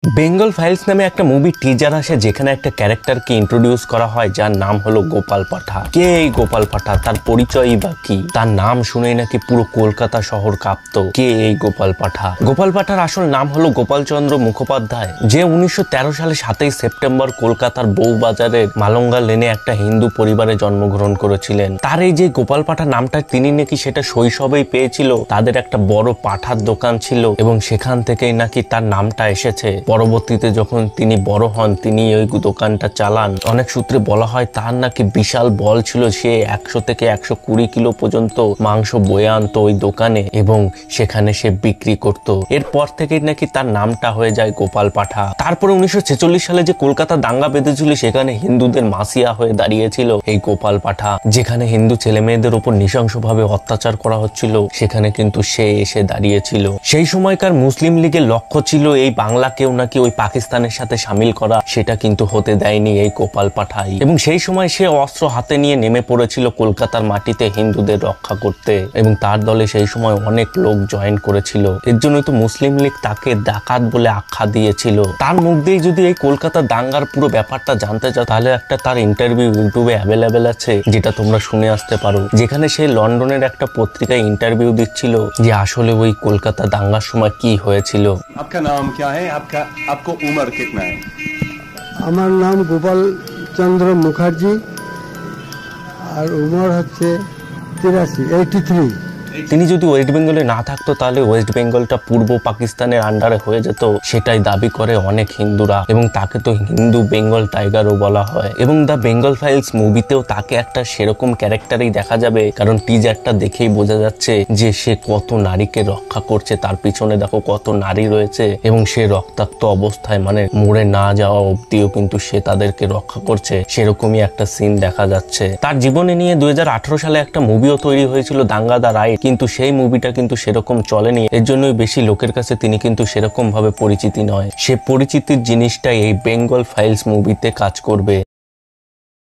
Bengal files নামে একটা movie teaser আসে যেখানে একটা ক্যারেক্টারকে ইন্ট্রোডিউস করা হয় যার নাম হলো গোপাল পাঠা। কে এই গোপাল পাঠা, তার পরিচয়ই বা কি? তার নাম শুনেই নাকি পুরো কলকাতা শহর কাঁপতো। কে এই গোপাল পাঠা? গোপাল পাঠার আসল নাম হলো গোপালচন্দ্র মুখোপাধ্যায়, যে 1913 সালে 7ই সেপ্টেম্বর কলকাতার বউবাজারের মালঙ্গা লেনে একটা হিন্দু পরিবারে জন্মগ্রহণ করেছিলেন। তার এই যে গোপাল পাঠা নামটা তিনি নাকি সেটা শৈশবেই পেয়েছিল। তাদের একটা বড় পাঠার দোকান ছিল এবং সেখান থেকেই নাকি তার নামটা এসেছে। পরবর্তীতে যখন তিনি বড় হন তিনি ওই দোকানটা চালান। অনেক সূত্রে বলা হয় তার নাকি বিশাল বল ছিল, সে 100 থেকে 120 কিলো পর্যন্ত মাংস বয়ে আনতো ওই দোকানে এবং সেখানে সে বিক্রি করত। এরপর থেকেই নাকি তার নামটা হয়ে যায় গোপাল পাঠা। তারপরে 1946 সালে যে কলকাতা দাঙ্গা বেঁধেছিল সেখানে হিন্দুদের মাসিয়া হয়ে দাঁড়িয়েছিল এই গোপাল পাঠা, যেখানে হিন্দু ছেলে মেয়েদের উপর নৃশংসভাবে অত্যাচার করা হচ্ছিল সেখানে কিন্তু সে এসে দাঁড়িয়েছিল। সেই সময়কার মুসলিম লীগের লক্ষ্য ছিল এই বাংলাকেও নাকি ওই পাকিস্তানের সাথে সামিল করা, সেটা কিন্তু হতে দেয়নি এই গোপাল পাঠাই। এবং সেই সময় সে অস্ত্র হাতে নিয়ে নেমে পড়েছিল কলকাতার মাটিতে হিন্দুদের রক্ষা করতে এবং তার দলে সেই সময় অনেক লোক জয়েন করেছিল। এর জন্যই তো মুসলিম লীগ তাকে ডাকাত বলে আখ্যা দিয়েছিল। তার মুখ দিয়ে যদি এই কলকাতা দাঙ্গার পুরো ব্যাপারটা জানতে চাও তাহলে একটা তার ইন্টারভিউ ইউটিউবে অ্যাভেলেবেল আছে, যেটা তোমরা শুনে আসতে পারো, যেখানে সে লন্ডনের একটা পত্রিকায় ইন্টারভিউ দিচ্ছিল যে আসলে ওই কলকাতা দাঙ্গার সময় কি হয়েছিল। आपका नाम क्या है? आपको उम्र कितना है? আমার নাম গোপাল চন্দ্র মুখার্জি আর উমর হচ্ছে 83। তিনি যদি ওয়েস্ট বেঙ্গলে না থাকতো তাহলে ওয়েস্ট বেঙ্গলটা পূর্ব পাকিস্তানের আন্ডারে হয়ে যেত, সেটাই দাবি করে অনেক হিন্দুরা এবং তাকে তো হিন্দু বেঙ্গল টাইগারও বলা হয়। এবং দ্য বেঙ্গল ফাইলস মুভিতেও তাকে একটা সেরকম ক্যারেক্টারই দেখা যাবে, কারণ টিজারটা দেখেই বোঝা যাচ্ছে যে সে কত নারীকে রক্ষা করছে। তার পিছনে দেখো কত নারী রয়েছে এবং সে রক্তাক্ত অবস্থায় মানে মরে না যাওয়া অব্দিও কিন্তু সে তাদেরকে রক্ষা করছে, সেরকমই একটা সিন দেখা যাচ্ছে। তার জীবনে নিয়ে 2018 সালে একটা মুভিও তৈরি হয়েছিল দাঙ্গা দা রাইট, কিন্তু সেই মুভিটা কিন্তু সেরকম চলেনি। এর জন্যই বেশি লোকের কাছে তিনি কিন্তু সেরকম ভাবে পরিচিতি নয়। সে পরিচিতির জিনিসটাই এই বেঙ্গল ফাইলস মুভিতে কাজ করবে।